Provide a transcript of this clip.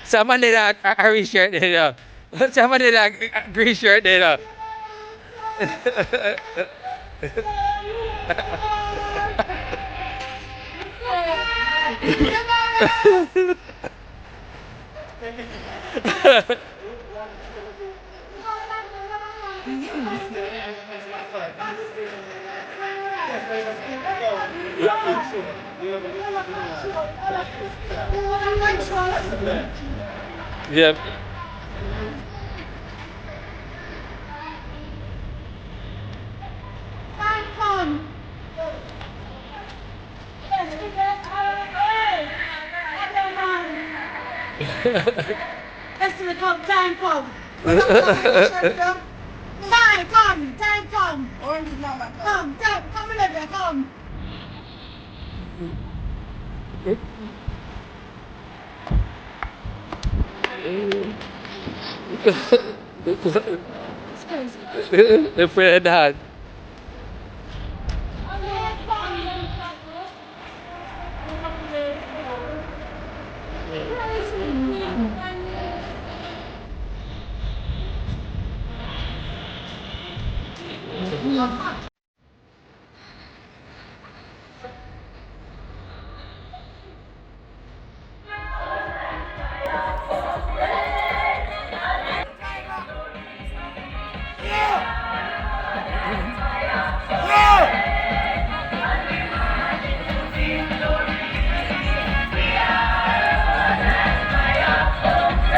Sa Manila, orange shirt nila. Sa Manila, green shirt nila. Yep. That's the come, time come. Time come. Orange is not my color. Come in there, come. Different.